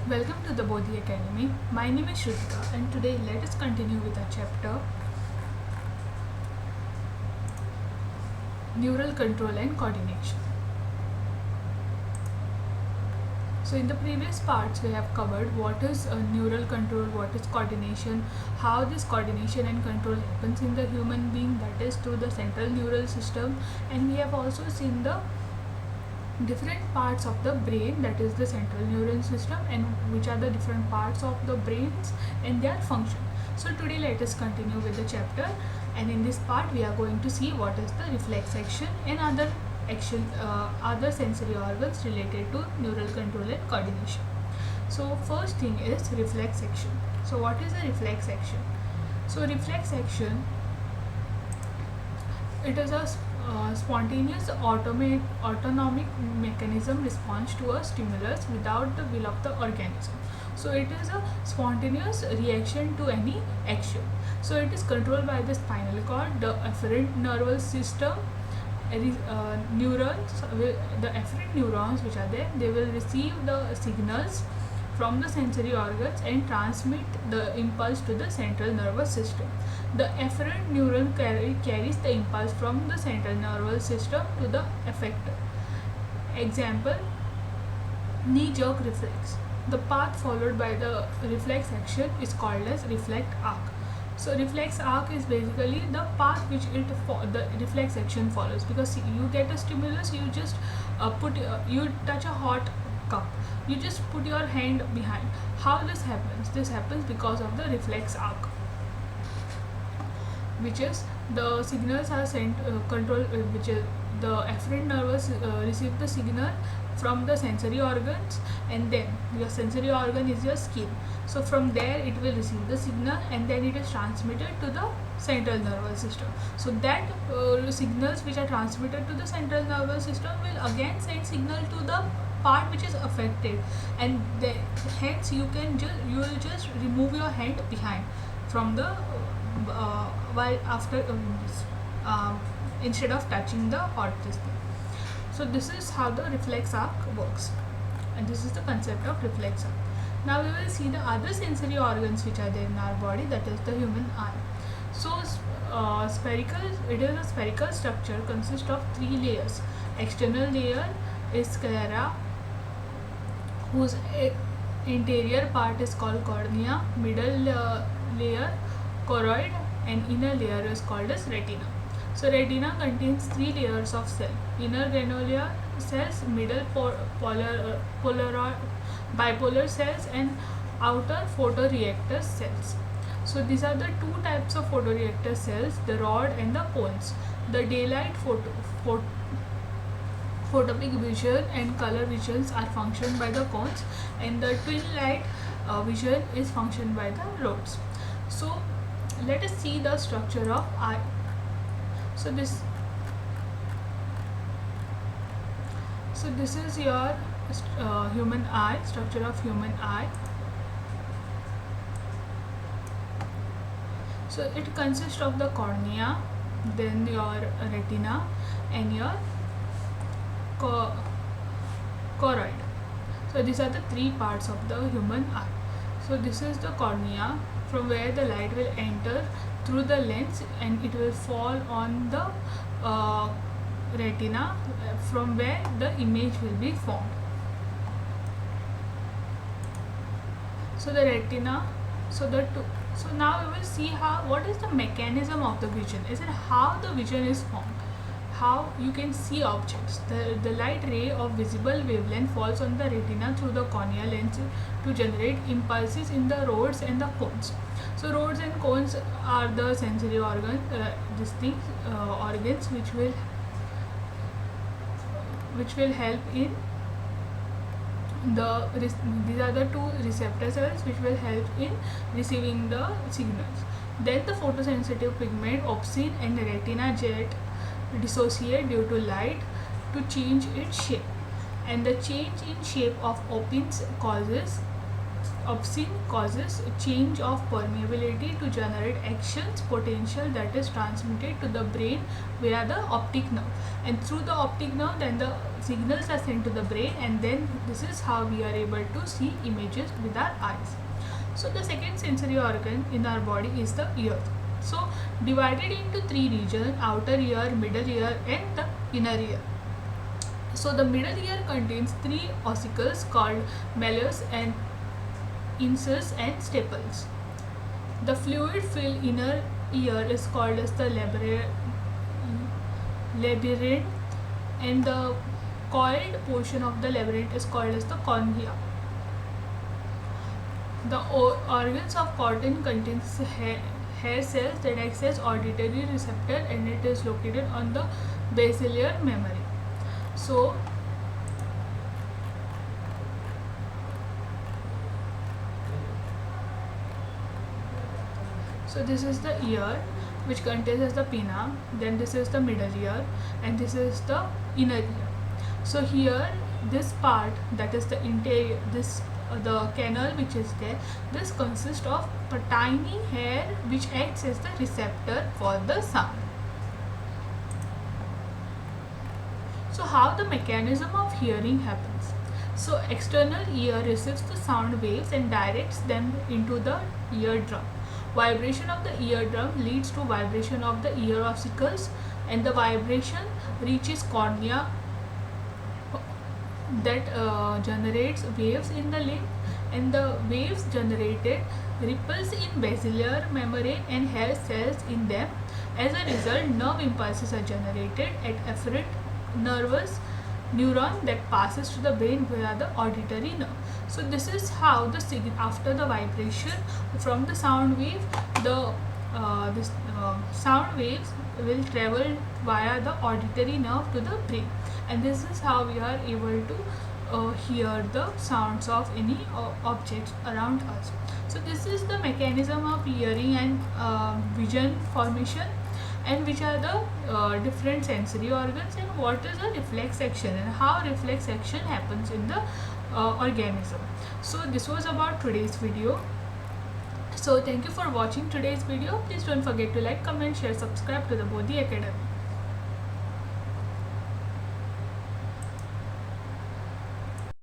Welcome to the Bodhi Academy. My name is Shrutika and today let us continue with our chapter Neural Control and Coordination. So in the previous parts we have covered what is neural control, what is coordination, how this coordination and control happens in the human being, that is through the central neural system, and we have also seen the different parts of the brain, that is the central neural system, and which are the different parts of the brains and their function. So today let us continue with the chapter, and in this part we are going to see what is the reflex action and other sensory organs related to neural control and coordination. So first thing is reflex action. So what is a reflex action? So reflex action, it is a spontaneous autonomic mechanism response to a stimulus without the will of the organism. So it is a spontaneous reaction to any action. So it is controlled by the spinal cord, the afferent nervous system, neurons. The afferent neurons which are there, they will receive the signals from the sensory organs and transmit the impulse to the central nervous system. The afferent neuron carries the impulse from the central nervous system to the effector. Example, knee-jerk reflex. The path followed by the reflex action is called as reflex arc. So reflex arc is basically the path which the reflex action follows, because you get a stimulus, you just you touch a hot cup, you just put your hand behind. How this happens? This happens because of the reflex arc, which is the signals are sent which is the afferent nervous receive the signal from the sensory organs, and then your sensory organ is your skin. So from there it will receive the signal and then it is transmitted to the central nervous system. So that signals which are transmitted to the central nervous system will again send signal to the part which is affected, and hence you will just remove your hand behind from the while after instead of touching the hot thing. So this is how the reflex arc works, and this is the concept of reflex arc. Now we will see the other sensory organs which are there in our body, that is the human eye. So it is a spherical structure, consists of 3 layers. External layer is sclera, whose interior part is called cornea. Middle layer choroid, and inner layer is called as retina. So retina contains 3 layers of cell: inner granular cells, middle bipolar cells, and outer photoreactor cells. So these are the 2 types of photoreactor cells, the rod and the cones. The daylight photopic vision and color visions are functioned by the cones, and the twin light vision is functioned by the rods. So let us see the structure of eye. So this is your human eye, structure of human eye. So it consists of the cornea, then your retina, and your choroid. So these are the 3 parts of the human eye. So this is the cornea, from where the light will enter through the lens and it will fall on the retina, from where the image will be formed. So the retina, so now we will see what is the mechanism of the vision. Is it how the vision is formed, how you can see objects. The light ray of visible wavelength falls on the retina through the corneal lens to generate impulses in the rods and the cones. So rods and cones are the sensory organs which will help in these are the 2 receptor cells which will help in receiving the signals. Then the photosensitive pigment opsin and retina jet dissociate due to light to change its shape, and the change in shape of opins causes opsin causes change of permeability to generate actions potential that is transmitted to the brain via the optic nerve, and through the optic nerve then the signals are sent to the brain, and then this is how we are able to see images with our eyes. So the second sensory organ in our body is the ear. So divided into three regions: outer ear, middle ear and the inner ear. So the middle ear contains three ossicles called malleus and incus and staples. The fluid-filled inner ear is called as the labyrinth, and the coiled portion of the labyrinth is called as the cornea. The organs of Corten contains hair cells that acts as auditory receptor, and it is located on the basilar memory. So this is the ear, which contains the pinna, then this is the middle ear, and this is the inner ear. So here this part, that is the interior, this the canal which is there, this consists of a tiny hair which acts as the receptor for the sound. So how the mechanism of hearing happens? So external ear receives the sound waves and directs them into the eardrum. Vibration of the eardrum leads to vibration of the ear ossicles, and the vibration reaches cornea that generates waves in the limb, and the waves generated ripples in basilar membrane and hair cells in them. As a result, nerve impulses are generated at afferent nervous neuron that passes to the brain via the auditory nerve. So this is how the signal, after the vibration from the sound wave, the sound waves will travel via the auditory nerve to the brain, and this is how we are able to hear the sounds of any objects around us. So this is the mechanism of hearing and vision formation, and which are the different sensory organs, and what is a reflex action and how reflex action happens in the organism. So this was about today's video. So thank you for watching today's video. Please don't forget to like, comment, share, subscribe to the Bodhi Academy.